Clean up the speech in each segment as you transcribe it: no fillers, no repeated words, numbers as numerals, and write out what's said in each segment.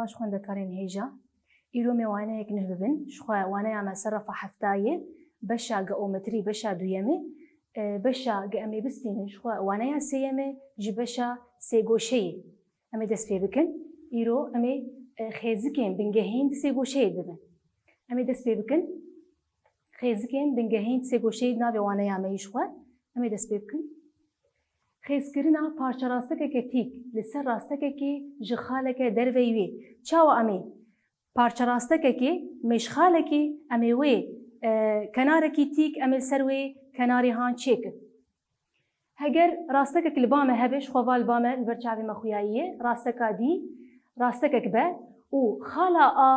باش خوندەکارên هێژە ئیرۆ میوانەیەک نوێ ببن شخوا وانەیە سەرەفە هەفتایە بەشا گەئۆمەتری بەشا دوویەمێ بەشا گە ئەمێ بستینن شخوا وانەیە سێیەمێ ji بەشا سێگۆشەیە ئەمێ دەست پێ بکەن ئیرۆ ئەمێ خێزکێن بنگەهێن سێگۆشەیە ببن ئەمێ دەست پێ بکەن خێزکێن بنگەهێن سێگۆشەیە ناوێ وانەیامەی شخوا ئەمێ دەست پێ بکەن خێزکردنا پارچەڕاستەکێکە تیک لەسەر ڕاستەکێکی ji خالێکە دەرvey wê çawa em ê parçeڕاستەکێکی mêşxalekî em ê wê kenarekî tîk em ê ser wê kenarê han çêkin heger rastekek li ba me hebe ji xwe li ba me li ber çavê me xuyayiyê rasteka dî rastekek be û xala a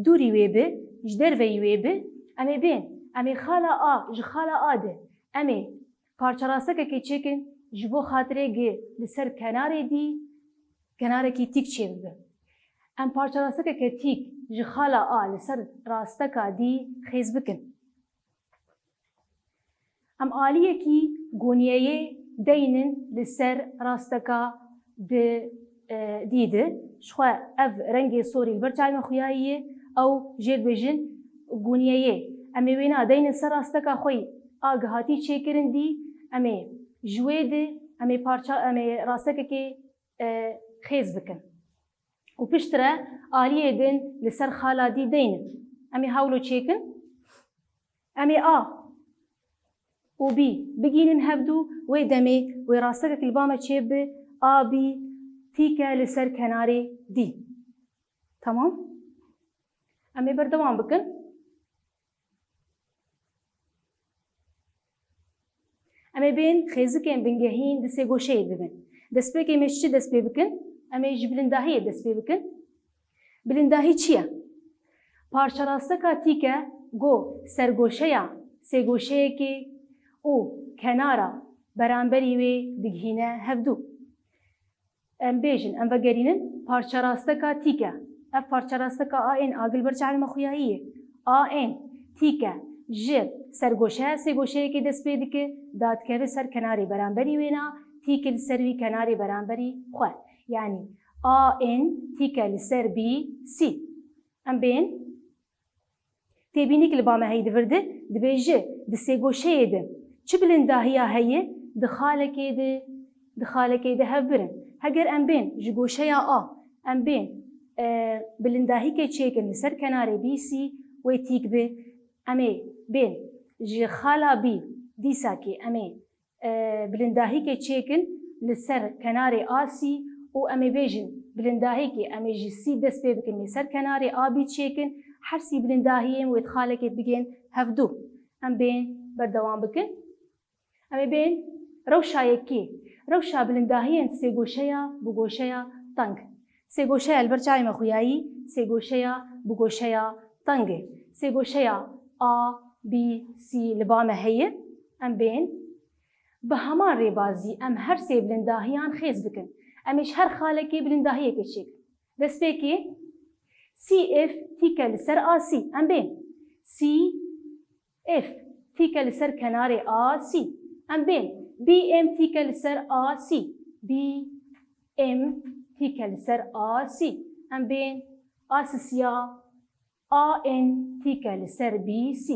dûrî wê bi ji derveyî wê bi em ê bên em ê xala a ji xala a de em ê parçeڕastekekê çêkin ji bo xatirê gê li ser kenarê dî kenarekî tîk çê bibe em parçeڕastekeke tîk ji xala a li ser rasteka dî xêz bikin em aliyekî goniyeyê deynin li ser rasteka dî de ji xwe ev rengê sorî li ber çavê me xuyayiyê ew jê dibêjin goniyeyê em ê wêna deynin ser rasteka xwe a gihatî çêkirin dî em ê ji wê de em ê rastekekê xêz bikin û piştre aliyê din li ser xala dî deynin em ê hewlo çêkin em ê a û b bigînin hevdû wê demê wê rastekek li ba me çê bi a b tîke li ser kenarê dî tamam em ê berdewam bikin em ê bên xêzikên bingehîn di sêgoşeyê bibin destpêkê me ji çi dest pê bikin em ê ji bilindahiyê dest pê bikin bilindahî çi ye parçerasteka tîke got sergoşeya sêgoşeyekê û kenara beramberî wê digihîne hevdû em bêjin em vegerînin parçerasteka tîke ev parçerasteka a ên agil ber çavê me xuyayiyê a ên tîke ji sergoşeya sêgoşeyekê dest pê dike dadikeve ser kenarê beramberî wê na tîke li ser wî kenarê beramberî xwe yanî a ên tîke li ser b c em bên têbînîk li ba me heyî divirdi dibêje di sêgoşeyê de çi bilindahiya heye di xalekê de hev birin heger em bên ji goşeya a em bên bilindahîkê çêkin li ser kenarê b c wê tîk bi em ê bên ji xala b dîsakê em ê bilindahîkê çêkin li ser kenarê a c û em ê bêjin bilindahîkê em ê ji c dest pê bikin li ser kenarê a b çêkin her sî bilindahiyên wê xalekê bigên hevdû em bên berdewam bikin em ê bên rewşa yekê rewşa bilindahiyên sêgoşeya bi goşeya teng sêgoşeya li ber çavê me xuyayî sêgoşeya bi goşeya teng e sêgoşeya a b c li ba me heye em bên bi heman rêbazî em her sê bilindahiyan xêz bikin em ê ji her xalekê bilindahiyekê çêkin destpêkê CF tîke li ser a c em bên CF tîke li ser kenarê a c em bên BM tîke li ser a c BM tîke li ser a c em bên a sisiya a n tîke li ser b c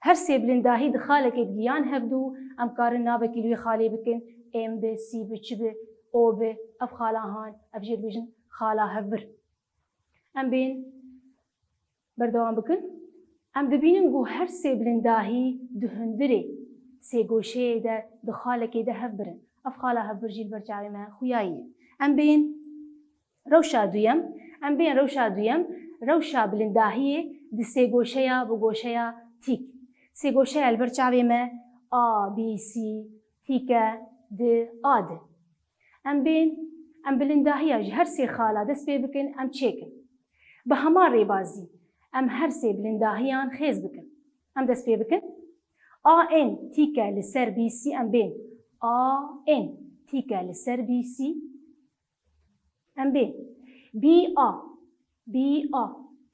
her sê bilindahî di xalekê giyan hevdû em karin navekî li wê xalê bikin m bi c bi çi bi o bi ev xala han ev jê dibêjin xala hevbir em bên berdewam bikin em dibînin got her sê bilindahî di hundirê sêgoşeyê de di xalekê de hev birin ev xala hevbir jî li ber çavê me xuyayiyê em bên rewşa duyem em bên rewşa duyem rewşa bilindahiyê di sêgoşeya bi goşeya tîk sêgoşeya li ber çavê me a b c tîke di a de em bên em bilindahiya ji her sê xala dest pê bikin em çêkin bi heman rêbazî em her sê bilindahiyan xêz bikin em dest pê bikin a n tîke li ser b c em bên a n tîke li ser b c em bên b a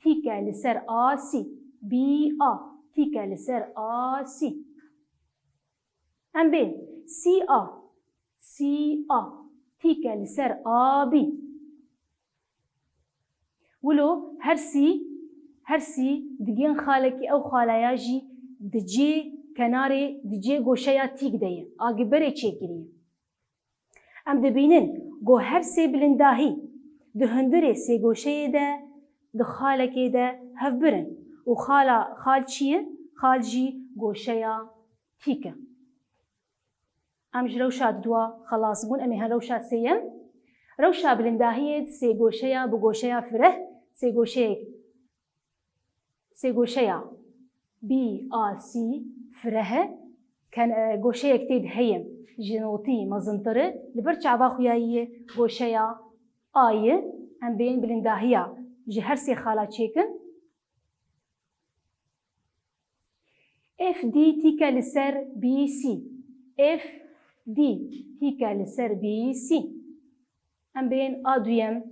tîke li ser a c b a tîke li ser a c em bên c a tîke li ser a b ولو هرسي دگین خالکی او خالaya jî dicê kenarê dicê goşeya tîk de ye agîberê çêkiriye. Em dibînin got her sê bilindahî di hundirê sê goşeyê de di xalekê de hevbirin û xal çi ye? Xal jî goşeya tîk e. Em ji rewşa dua xelas bûn. Em ê hin rewşa sêyem. Rewşa bilindahiyê sê goşeya bi goşeya fireh sê goşeya B, A, C fireh e. Goşeyek tê diheyim ji notî mezintirê li ber çava xuyayiyê goşeya A'yê em bên bilindahiya ji her sê xala çêkin. F, D tîke li ser B, C. F, D tîke li ser B, C. Em bên A duyem.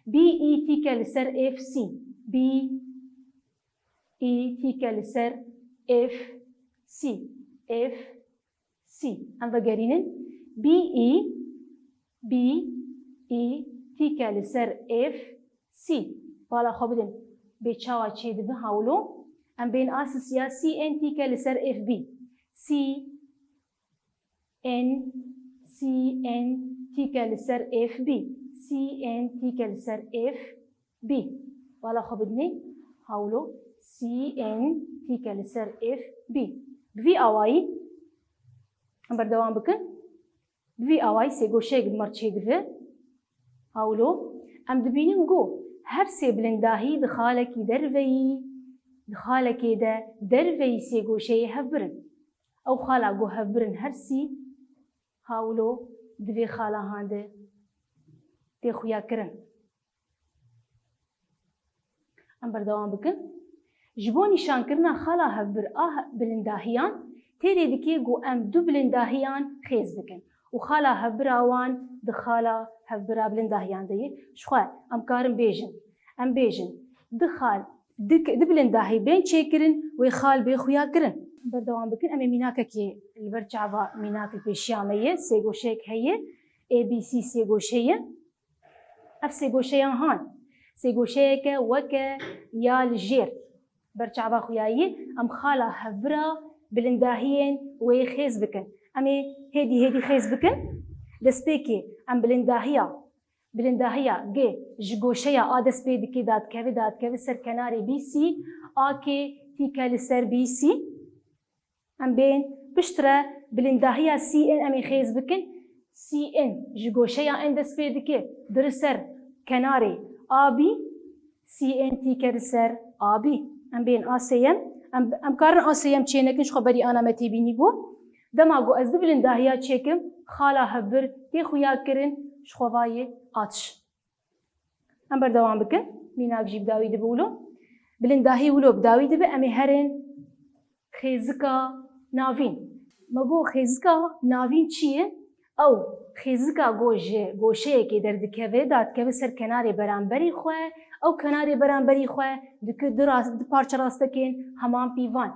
B, E tîke li ser F, C. B, E tîke li ser F, C. F, C. Em vegerînin. B, E tîke li ser F, C. Bala xwe bidin bê çawa çê dibin hawlo. Em bên A sisiya C, N tîke li ser F, B. C, N tîke li ser F, B. C, N tîke li ser F, B. Bala xwe bidinê hawlo. C, N tîke li ser F, B. Bi vî awayî em berdewam bikin. Bi vî awayî sê goşeyek dimar çê dibe. Hawlo. Em dibînin got her sê bilindahî di xalekî derveyî di xalekê de derveyî sê goşeyê hevbirin. Ew xala got hevbirin hersî hawlo di vê xalahan de tê xuyakirin. Em berdewam bikin. Ji bo nîşankirina xala hevbir a bilindahiyan têrê dike got em du bilindahiyan xêz bikin û xala hevbira wan di xala hevbira bilindahiyan de ye. Ji xwe em karin bêjin. Em bêjin di bilindahî bên çêkirin wê xal bê xuyakirin. Berdewam bikin. Em ê mînakekê li ber çava mînakê pêşiya me ye. Sê goşeyek heye. A, B, C sê goşe ye. Ev sê goşeyan han. Sê goşeyeke weke ya li jêr ber çava xuyayî em xala hevbira bilindahiyên wê xêz bikin. Em ê hêdî xêz bikin. Destpêkê em bilindahiya G ji goşeya A dest pê dike dadkeve ser kenarê B, C. A kê tîke li ser B, C. Em bên piştre bilindahiya C, N em ê xêz bikin. C, N ji goşeya N dest pê dike dir ser kenarê A, B. C, N tîke li ser A, B. Em bên A sêyem. Em karin A sêyem çê nekin ji xwe berî ana me tê bînî got. Dema got ez di bilindahiya çêkim xala hevbir tê xuyakirin ji xwevayê atş. Em berdewam bikin. Mînak jî bi dawî dibe wilo. Bilindahî wilo bi dawî dibe em ê herin xêzika navîn. Me got xêzika navîn çi ye? Ew xêzika got ji goşeyekê derdikeve dadkeve ser kenarê beramberî xwe. Ew kenarê beramberî xwe dike di parçerastekên heman pîvan.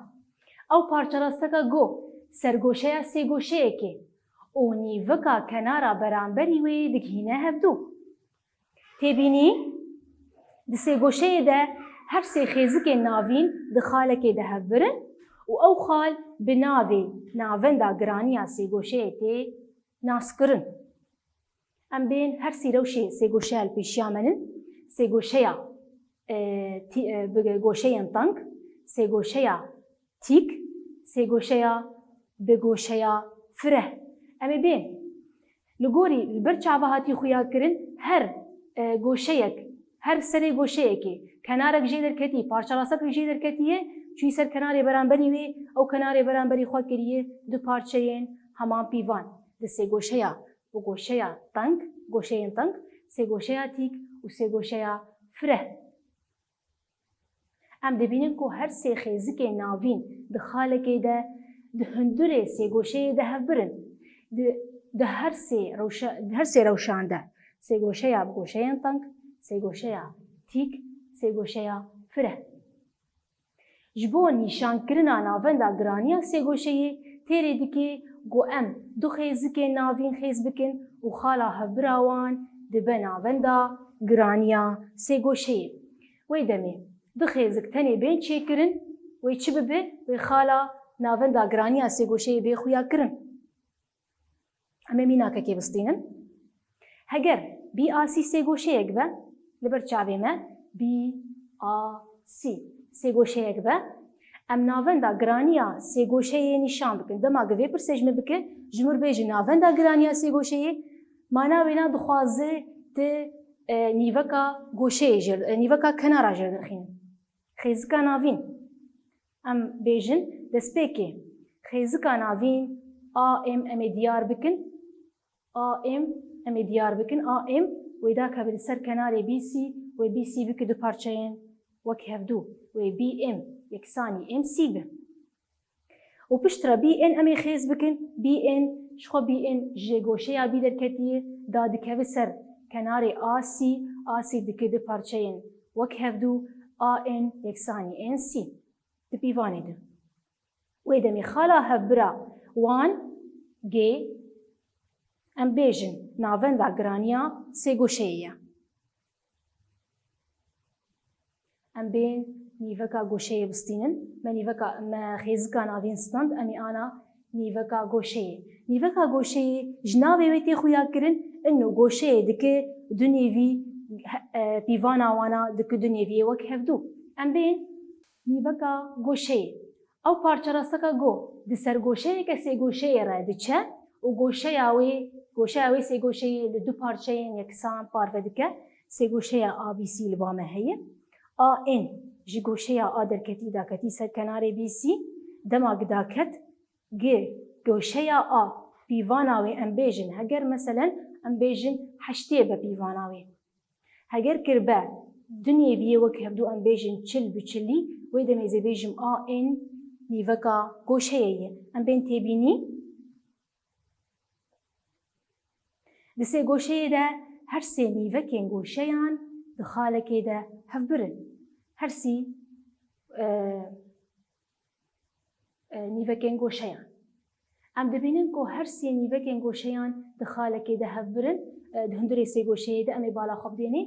Ew parçerasteka got sergoşeya sê goşeyekê û nîvika kenara beramberî wê digihîne hevdû. Têbînî di sê goşeyê de her sê xêzikên navîn di xalekê de hevbirin û ew xal bi navê navenda giraniya sê goşeyê tê naskirin. Em bên her sî rewşê sê goşeya li pêşiya me nin. Sê goşeya bi goşeyên teng, sê goşeya tîk, sê goşeya bi goşeya fireh. Em ê bên li gorî li ber çava hatî xuyakirin her goşeyek, her serê goşeyekê kenarek jê derketî, parçelastek jê derketiye çûyî ser kenarê beramberî wê ew kenarê beramberî xwe kiriye du parçeyên heman pîvan. Di sê goşeya û goşeya teng, goşeyên teng, sê goşeya tîk û sê goşeya fireh. Em dibînin ku her sê xêzikên navîn di xalekê de di hundirê sê goşeyê de hevbirin. Di her sê rewşan de sê goşeya bi goşeyên teng, sê goşeya tîk, sê goşeya fireh. Ji bo nîşankirina navenda giraniya sê goşeyê têrê dike got em du xêzikên navîn xêz bikin û xala hevbira wan dibe navenda giraniya sê goşeyê. Wê demê dixêzik tenê bên çêkirin wê çi bibe wê xala navenda giraniya sêgoşeyê bê xuya kirin. Em ê mînakekê bistînin. Heger BAC sêgoşeyek be li ber çavê me BAC sêgoşeyek be em navenda giraniya sêgoşeyê nîşan bikin. Dema givê pirsê ji min bike ji min bêjin navenda giraniya sêgoşeyê mana wêna dixwaze ti nîveka goşeyê jê nîveka kenara jê dirxînin. Xêzika navîn em bêjin destpêkê xêzika navîn AM em ê diyar bikin. AM em ê diyar bikin. AM wê dake li ser kenarê BC wê BC bike du parçeyên wek hevdû wê BM yeksanî MC be. û piştre BN em ê xêz bikin. BN ji xwe BN ji goşeya bî derketiye da dikeve ser kenarê AC. AC dike du parçeyên wek hevdû AN yeksanî NC di pîvanê de. Wê demê xala hevbira wan G em bêjin navenda giraniya sêgoşeyê ye. Em bên nîveka goşeyê bistînin. Me xêzika navîn stand em ê ana nîveka goşeyê. Nîveka goşeyê ji navê wê tê xuya kirin inu goşeyê dike du nêvî pîvana wana dike du nêviyê wek hevdû. Em bên nîveka goşeyê. Ew parçerasteka go di ser goşeyeke sêgoşeyê re diçe û goşeya wê sêgoşeyê li du parçeyên yeksan parve dike. Sêgoşeya ABC li ba me heye. AN ji goşeya A derketî daketî ser kenarê BC dema gidaket G goşeya A pîvana wê em bêjin heger meselen em bêjin heştê be pîvana wê. Heger kir be du nêviyê wek hevdû em bêjin çil bi çilî wê demê zê bêjim AN nîveka goşeyê ye. Em bên têbînî di sêgoşeyê de her sê nîvekên goşeyan di xalekê de hevbirin. Her sî nîvekên goşeyan. Em dibînin ku her sê nîvekên goşeyan di xalekê de hevbirin. Di hundirê sêgoşeyê de em ê bala xwe bidênê.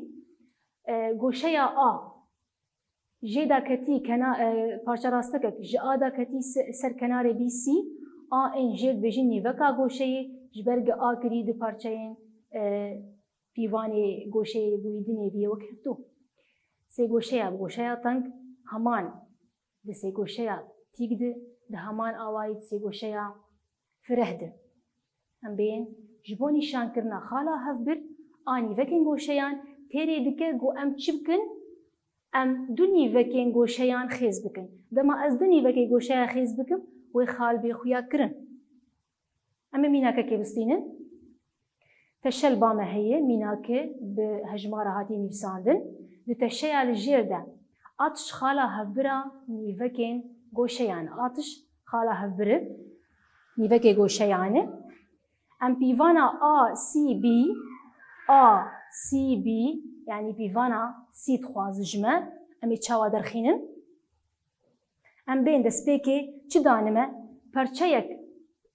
Goşeya A jê daketî parçerastekek ji A daketî ser kenarê BC AN jê dibêjin nîveka goşeyê ji ber ku A kirî du parçeyên pîvanê goşeyê bûyî du nêviyê wek hevdû. Sêgoşeya bi goşeya teng heman di sêgoşeya tîk de di heman awayî sêgoşeya fireh de. Em bên ji bo nîşankirina xala hevbir a nîvekên goşeyan têrê dike ku em çi bikin? Em du nîvekên goşeyan xêz bikin. Dema ez du nîvekê goşeya xêz bikim wê xal bê xuya kirin. Em ê mînakekê bistînin. Teşel ba me heye mînakê bi hejmara hatî nîvîsandin. Di teşeya li jêr de atış xala hevbira nîvekên goşeyan. Atış xala hevbiri nîvekê goşeyanê. Em pîvana ACB yani pîvana C dixwaze ji me em ê çawa derxînin. Em bên destpêkê çi danime perçeyek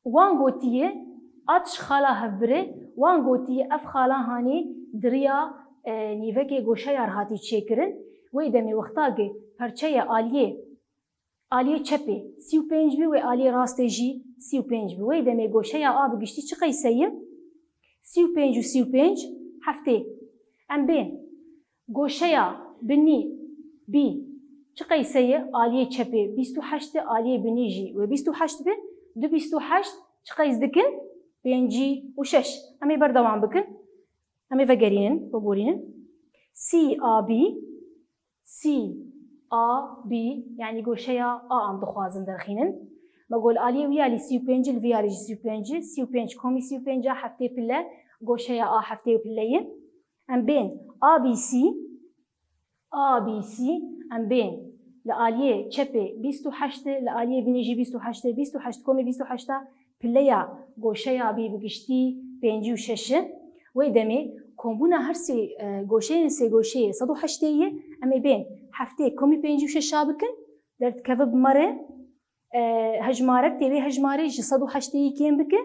wan gotiye atış xala hevbirê wan gotiye ev xalan hanê diriya nîvekê goşeyar hatî çêkirin. Wê demê wexta ki perçeya aliyê çepê 35 bî wê aliyê rastê jî 35 bî. Wê demê goşeya A bi giştî çi qeyseyê? 35 û 35 heftê. Em bên goşeya binî B çi qeyseyê? Aliyê çepê 28 aliyê binî jî wê 28 bî. Du 28 çi qeyz dikin? 5 û 6. Em ê berdewam bikin. Em ê vegerînin, biborînin. CAB yani goşeya A am dixwazin derxînin. Me gol aliyê wî alî 35 li vî alî jî 35 komî 35 heftê pille goşeya A heftê pilleyê. Em bên ABC em bên li aliyê çepê 28 li aliyê binî jî 28 komî 28 pilleya goşeya B bi giştî 5 û 6. Wê demê kombûna her sê goşeyên sêgoşeyê 108 ye em ê bên heftê komî 5 û 6 bikin derdikeve bi merê hejmarek têvê hejmarê ji 108 kêm bike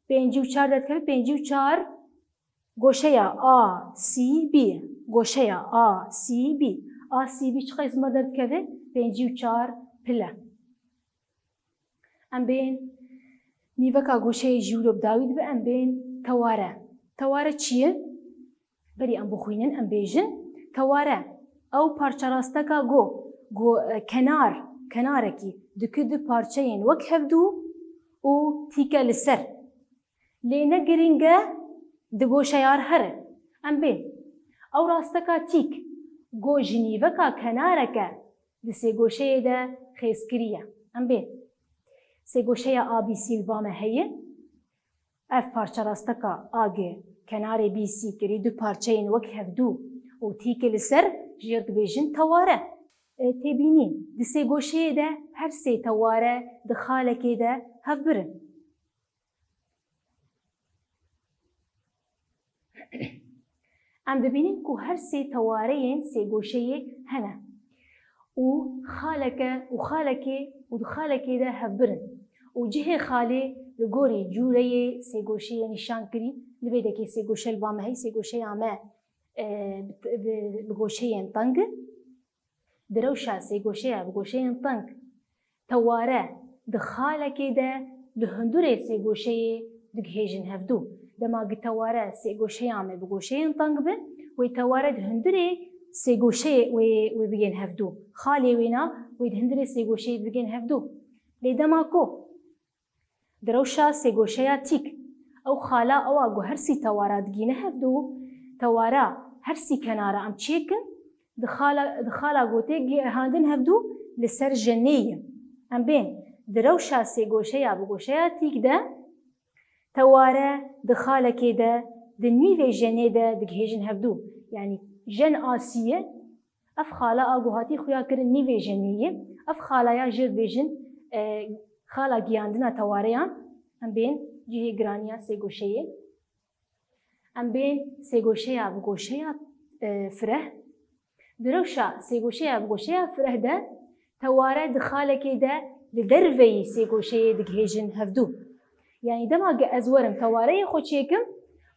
5 û 4 derdikeve 5 û 4 goşeya ACB آسی بی چقدر اسمر درد کده 54 پله ام بین نیوکا گوشه جیولوب داوید به ام بین تواره چیه؟ بری ام بخوینن ام بیجن تواره او پارچه راستکا گو کنارکی دکه دو پارچه این وک هفدو و تیکه لسر لینه گرینگه دگوشه یار هره ام بین او راستکا تیک گو جنیوکا کنارکه دسی گوشه ده خیزکریه ام بین سی گوشه آبی سیل بامه هیه اف پارچه راستکا آگه کنار بی سی کری دو پارچه این وک هفدو و تیکه لسر جیرد بیجن تواره تبینی دسی گوشه ده هر سی تواره دخالکی ده هف برن ام دبینیم که هر سی تواره این سی گوشه هنه و خالکی ده هف برن و جهه خاله لگوری جوره سی گوشه نشان کری لبیده که سی گوشه البامه هی سی گوشه همه بگوشه تنگ دروشا سی گوشه بگوشه تنگ تواره دخاله که ده لهندوره سی گوشه دگهیجن هفدو دما تواره سی گوشه همه بگوشه تنگ بن و تواره دهندوره سی گوشه و بگین هفدو خاله وینا و دهندوره سی گوشه بگین هفدو لیدما کو دروشا سی گوشه تیک او خالا او اگو هر سی تواره دگینه هفدو تواره هر سی کناره ام چیکن دخالا گوته هاندن هفدو لسر جنیه ام بین دروشا سی گوشه بگوشه تیک ده تواره دخالا که ده دنیوه جنه ده دگهیجن هفدو یعنی جن آسیه اف خالا اگو هاتی خویا کرن نیوه جنیه اف خالا یا جر بیجن خالا گیاندنا تواریان ام بین جهه گرانیا سی گوشه ام بین سی گوشه بگوشه فره دروشا سی گوشه بگوشه فره ده تواره دخالکی ده لدروی سی گوشه دگهیجن هفدو یعنی دما ازورم تواره خود چیکم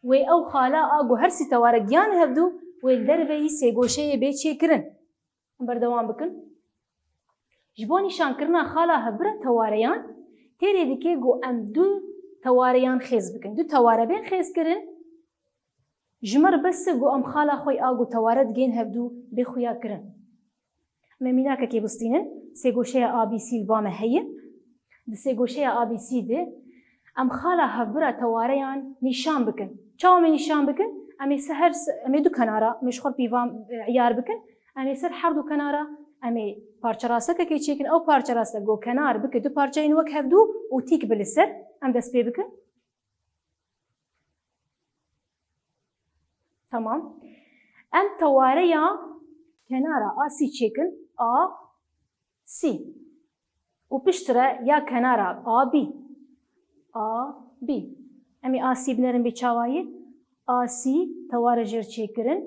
و او خالا آگو هر سی تواره گیان هفدو و لدروی سی گوشه بی چیکرن بردوام بکن جبونی شان کرنا خالا هبره تواریان تیری دیگه گو ام دو تواریان خیز بکن دو تواره بین خیز کرن جمر بس گو ام خالا خوی آگو توارد گین هفدو بی خویا کرن ممینه که بستینن سی گوشه آبی سیل بامه هیه ده سی گوشه آبی سی ده ام خالا هبره تواریان نشان بکن چاومی نشان بکن امی سهر امی دو کنارا مشخور پیوام عیار بکن امی سر هر دو کنارا امی پارچه راسته که چیکن او پارچه راسته گو کنار بکن دو پارچه این وک هفدو و تیک بلسر ام دست پی بکن تمام ام تواره یا کنارا آسی چیکن آ سی و پشتره یا کنارا آ بی امی آسی بنرم بی چاوایی آسی تواره جر چیکرن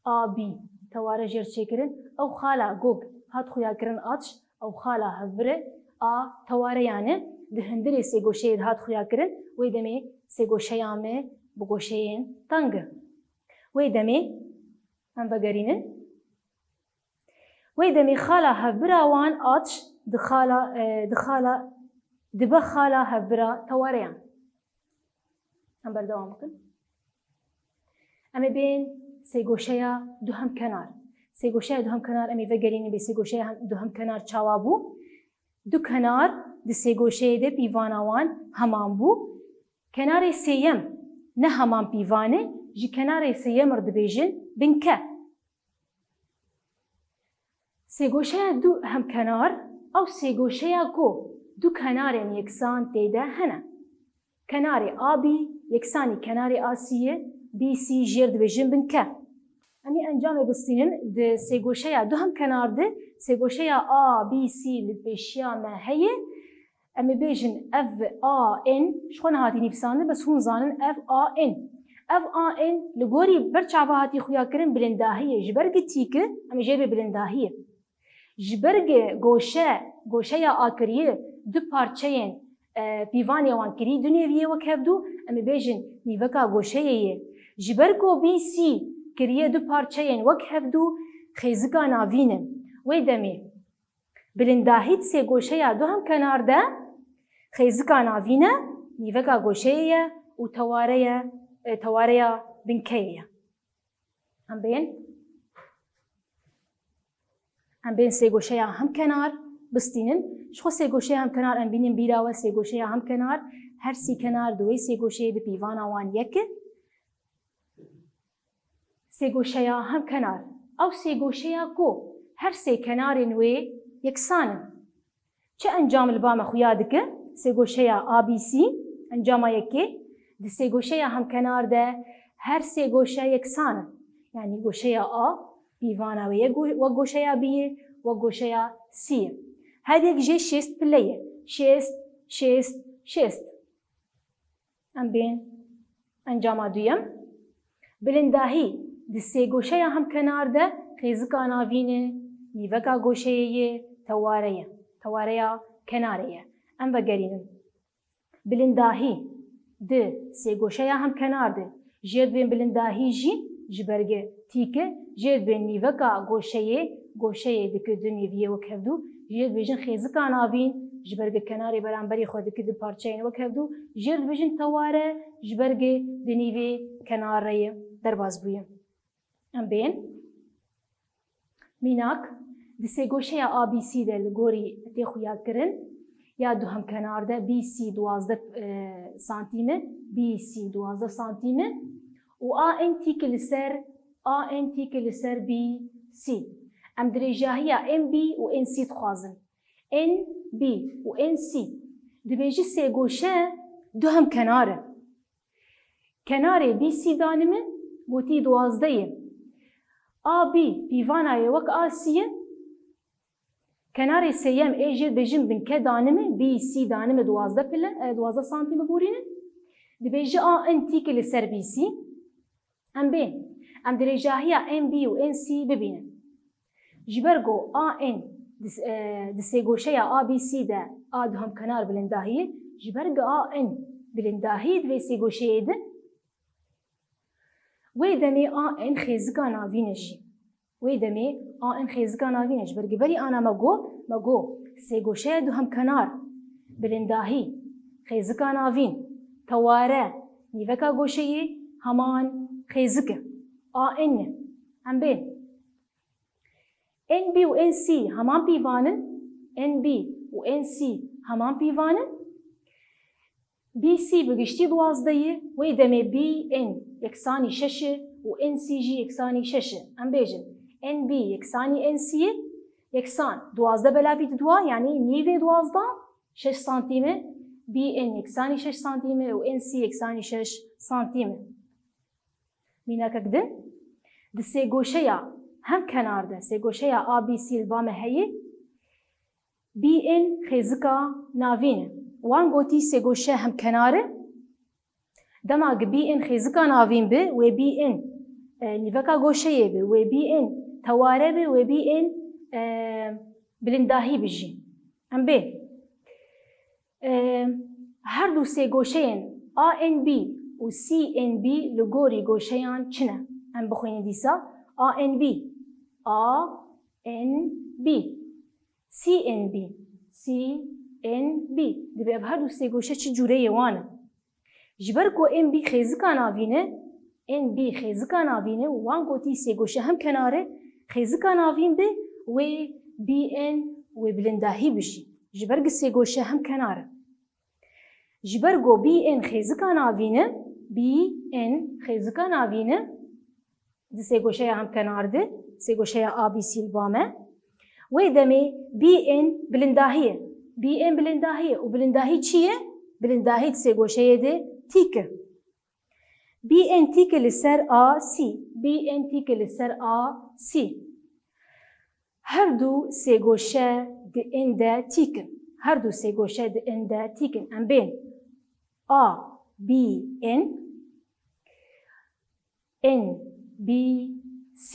آ بی تواره جر چیکرن او خالا گوگ هات خویا کرن آتش او خالا هفره آ تواره یعنی دهندری سی گوشه هات خویا کرن وی دمی سی گوشه یامه بگوشه این تنگ وی دمی هم بگرینن وی دمی خالا هفره وان آتش دبا خالا هفره تواره یعنی هم بردوام بکن امی بین سی گوشه دو هم کنار سی گوشه دو هم کنار امی وگرینی به سی گوشه دو هم کنار چاوابو دو کنار ده سی گوشه ده پیوانوان همان بو کنار سیم نه همان پیوانه جی کنار سیم رد بیجن بنکه سی گوشه دو هم کنار او سی گوشه کو دو کنار یکسان تیده هنه کنار آبی یکسانی کنار آسیه بی سی جرد بیجن بنکه امی انجام بستینن ده سی گوشه دو هم کنار ده سی گوشه آ بی سی لبیشیا ما هیه امی بیجن اف آ ان شخون هاتی نفسانه بس هون زانن اف آ ان لگوری برچاوه هاتی خویا کرن بلنداهیه جبرگ تیکه امی جیب بلنداهیه جبرگ گوشه آکریه دو پارچهین پیوانی وان کری دو نیویه وک هفدو امی بیجن نیوکا گوشه یه جبرگو بی سی کریه دو پارچهین وک هفدو خیزکا ناوینه وی دمی بلنداهیت سه گوشه یا دو هم کنار ده خیزکا ناوینه نیوکا گوشه یا و تواره بنکه هم بین سه گوشه یا هم کنار بستینن شخو سه گوشه هم کنار ام بینیم بیراوه سه گوشه یا هم کنار هر سی کنار دوی سه گوشه به پیوان آوان یک سه گوشه یا هم کنار او سه گوشه یا کو هر سه کنار نوی یکسانن چه انجام البام خویا دکه سه گوشه یا ABC انجام یکی دی سه گوشه یا هم کنار ده هر سه گوشه یکسانن یعنی گوشه یا A پیوان آوی و گوشه یا B و گوشه یا C هر یک جه شست پلیه شست ام بین انجام دویم بلنداهی دی سه گوشه یا هم کنار ده خیزکا ناوینه نیوکا گوشه یه تواره کناره ام بگرینم بلنداهی دی سه گوشه یا هم کنار ده جید بین بلنداهی جی جبرگه تیکه جید بین نیوکا گوشه دکه دو نیویه وکهدو جید بیجن خیزکا ناوین جبرگه کناری برانبری خود دکه دو پارچه این وکهدو جید بیجن تواره جبرگه دو نیوی کناره درباز بویم ام بین میناک دی سه گوشه یا ABC ده لگوری تی خویاد کرن یا دو هم کنار ده BC 12 سانتیمه BC 12 سانتیمه و AN تیک لسر BC ام درجاهی MB و NC تخوازن NB و NC دی بیجی سه گوشه دو هم کناره BC دانمه گوتی 12 AB پیوانای وک آسیه کنار سیم ایجی بیجن بین که دانمه BC دانمه 12 سانتیم بورینه دی بیجی AN تیک لسر BC ام بین ام درجاهی MB و NC ببینه جبرگو AN دی سه گوشه یا ABC ده آدو هم کنار بلنداهیه جبرگو AN بلنداهی دوی سه گوشه ده وی دمی AN خیزکا ناوینش برگی بری آنا مگو سه گوشه دو هم کنار بلنداهی خیزکا ناوین تواره نیوکا گوشه همان خیزکه AN هم بین NB و NC همان پیوانن NB و NC همان پیوانن BC بگشتی 12 وی دمی BN یکسانی 6 و NCG یکسانی 6 ام بیجن NB یکسانی NC یکسان 12 بلاوی دوا یعنی نیوی 12 6 سانتیمه BN یکسانی 6 سانتیمه و NC یکسانی 6 سانتیمه مینا کدن د سه گوشه یا هم کنار ده سه گوشه یا ABC البام هیه BN خیزکا ناوینه وان گوتی سه گوشه هم کناره دماغ BN خیزکا ناوین به و BN نیوکا گوشه به و BN تواره به و BN بلنداهی بجی ام به هر دو سه گوشه ANB و CNB لگوری گوشه یان چنه ام بخوین دیسا ANB CNB دبی هر دو سه گوشه چه جوره یوانه جبر کو MB خیزکا ناوینه NB خیزکا ناوینه وان گوتی سه گوشه هم کناره خیزکا ناوین به و BN و بلنداهی بشی جبر سه گوشه هم کناره جبر کو BN خیزکا ناوینه دی سه گوشه هم کنار ده سه گوشه ABC البامه و دمی BN بلنداهیه و بلنداهی چیه؟ بلنداهی سه گوشه ده تیکه BN تیکه لسر AC هر دو سه گوشه ده ان ده تیکن ام بین ABN NBC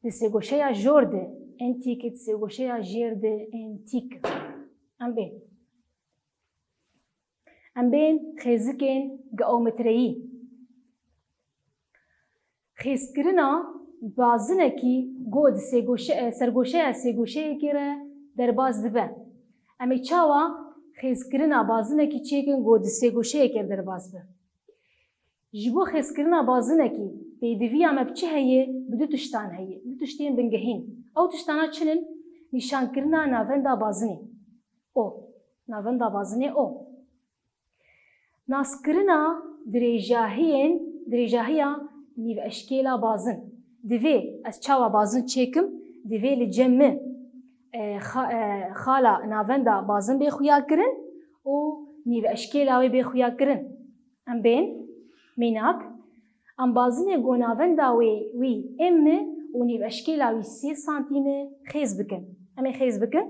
دی سه گوشه یا جورده انتیکه دی سه گوشه یا جرده انتیکه ام بین خیزکین گئومتریی خیزکرنا bazınekî god sergoşeya sêgoşeyekê re derbas dibe. Em ê çawa xêzkirina bazınekî çêkin god sêgoşeyekê derbas be. Ji bo xêzkirina bazınekî pêdiviya me bi çi heye? Bi du tiştan heye. Du tiştên bingehîn. Ew tiştana çi in? Nîşankirina navenda bazınê. O. Navenda bazınê o. Naskirina dirêjahiya nîveşkêla bazin. Divê ez çawa bazin çêkim, divê li cem min xala navenda bazin bê xuya kirin û nîveşkêla wê bê xuya kirin. Em bên mînak, em bazinê got navenda wî em mi û nîveşkêla wî 3 santîmê xêz bikin. Em ê xêz bikin.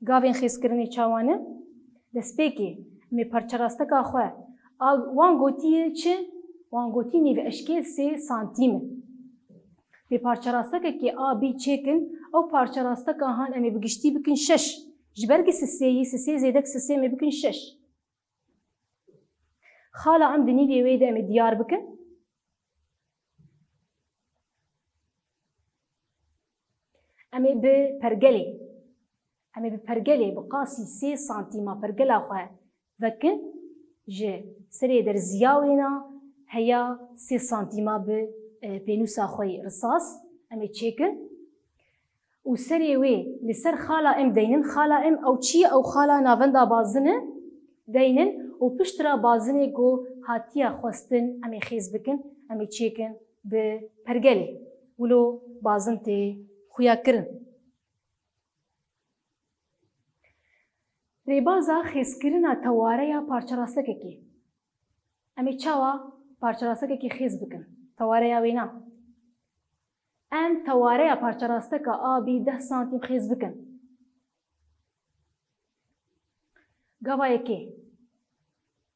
Gavên xêzkirinê çawan in? Destpêkê em ê parçerasteka xwe wan gotiye çi? Wan gotî nîveşkêl 3 santîm in. Pê parçerastekekê a bî çêkin, ew parçerastekan em ê bi giştî bikin 6. Ji ber sisêyî, sisê zêdek sisê em ê bikin 6. Xala em di nîvê wê de em ê diyar bikin. Em ê bi pergelê, bi qasî 3 santîma pergela xwe vekin, ji serê derziya wê na heya 3 santîma bi pênûsa xwe risas em ê çêkin û serê wê li ser xala em deynin. Xala em ew çi ye? Ew xala navenda bazin e deynin û piştira bazinê got hatiye xwestin em ê xêz bikin, em ê çêkin bi pergelê. Wilo bazin tê xuya kirin. Rêbaza xêzkirina tewareya parçerastekekê. Em ê çawa parçerastekekê xêz bikin? Tewareya wê na. Em tewareya parçerasteka a bî 10 santîm xêz bikin. Gava yekê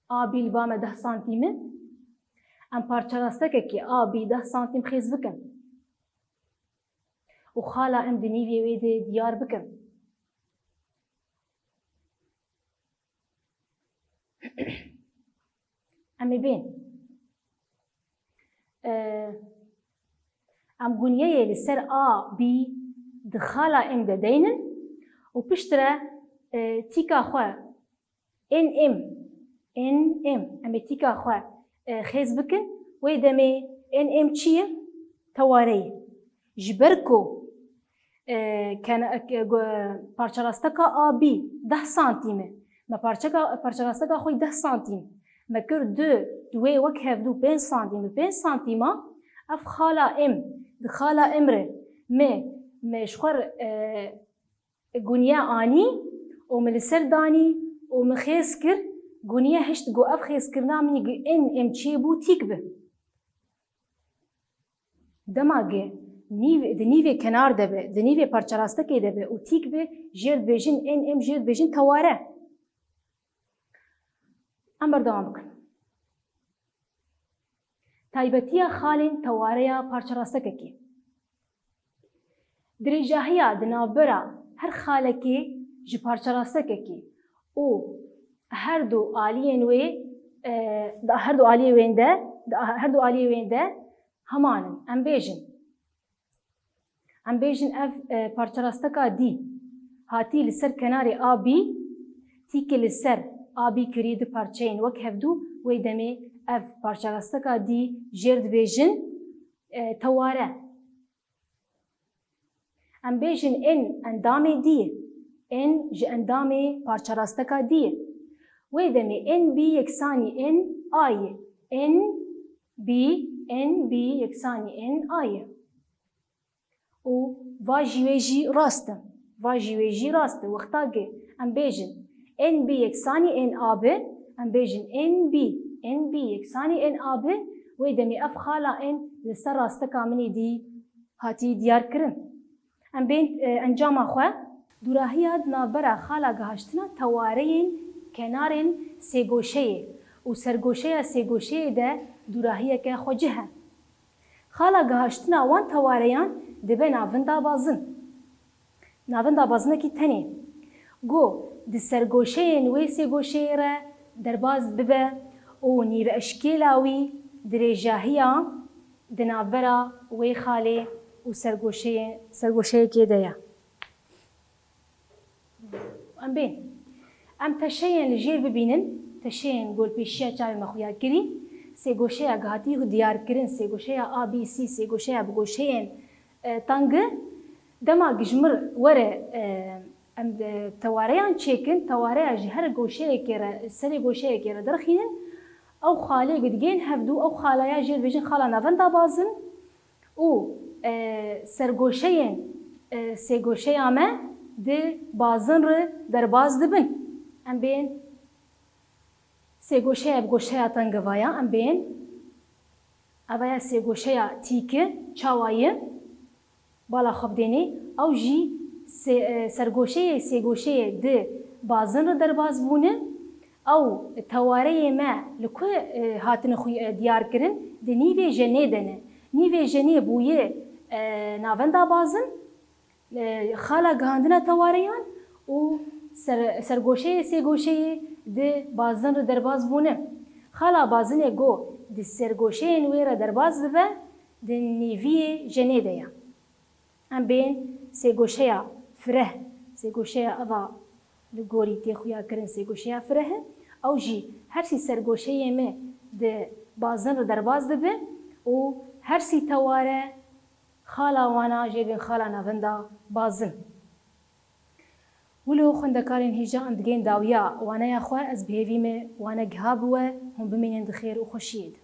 a bî li ba me 10 santîm in. Em parçerastekekê a bî 10 santîm xêz bikin. û xala em di nîvê wê de diyar bikin. Em ê bên em gunyeyê li ser a bî di xala em de deynin û piştre tîka xwe em em ê tîka xwe xêz bikin. Wê demê em çi ye? Tewareyê. Ji ber ku parçerasteka a bî 10 santîm e, me parçerasteka xwe 10 santîm me kir du wê wek hevdû 5 santîm. 5 santîma ev xala em di xala em re me ji xwe guniya anî û me li ser danî û me xêz kir. Guniya hişt got ev xêzkirina min em çêbû tîk bi. Dema ge di nîvê kenar de be, di nîvê parçerastekê de be û tîk be, jê dibêjin em jê dibêjin teware. Em berdewam bikin. Taybetiya xalên tewareya parçerastekekê. Dirêjahiya di navbera her xalekê ji parçerastekekê û her du aliyên wê de heman in. Em bêjin ev parçerasteka dî hatî li ser kenarê a bî, tîkê li ser a bî kirî di parçeyên wek hevdû. Wê demê ev parçerasteka dî jêr dibêjin teware. Em bêjin endamê dî ye. En ji endamê parçerasteka dî ye. Wê demê en bî yeksanî en a ye. En bî yeksanî en a ye. û va jî wê jî rast in. Wexta ge em bêjin en bî yeksanî en a bi, em bêjin en bî yeksanî en a bi. Wê demê ev xala en li ser rasteka minê dî hatî diyar kirin. Em bên encama xwe dûrahiya di navbera xala gihaştina tewareyên kenarên sêgoşeyê û sergoşeya sêgoşeyê de dûrahiyeke xwe cih e. Xala gihaştina wan tewareyan dibe navenda bazin. Navenda bazinekî tenê. Got di sergoşeyên wê sêgoşeyê re derbas bibe û nîveşkêla wî dirêjahiya di navbera wê xalê û sergoşeyekê de ye. Em bên, em teşeyên li jêr bibînin, teşeyên golpêşiya çavê me xuya kirî, sêgoşeya gihatî diyarkirin, sêgoşeya A, B, C, sêgoşeya bi goşeyên tangı, dema gijmir were em tewareyan çêkin, tewareya ji her goşeyekê re, serê goşeyekê re derxînin, ew xalê gidigên hevdû, ew xalaya jê dibêjin xala navenda bazin û sergoşeyên sêgoşeya me di bazin re derbaz dibin. Em bên sêgoşeya bi goşeya tangıvaya, em bên evaya sêgoşeya tîkî çawayî bala xwedênê, ew jî sergoşeyê sêgoşeyê di bazin re derbaz bûne, ew tewareyê me li ku hatine diyarkirin, di nîvê jenê de ne. Nîvê jenê bûye navenda bazin, xala gihandina tewareyan û sergoşeyê sêgoşeyê di bazin re derbaz bûne. Xala bazinê got di sergoşeyên wê re derbaz dibe, di nîviyê jenê de ye. Em bên sêgoşeya fireh, sêgoşeya eva li gorî tê xuya kirin sêgoşeya fireh e, ew jî her sî sergoşeyê me di bazin re derbaz dibe û her sî teware xala wana jê bên xala navenda bazin. Wilo xwendekarên hêja em digên dawiya waneya xwe, ez bi hêvî me wane giha biwe, hûn bimînin di xêr û xweşiyê de.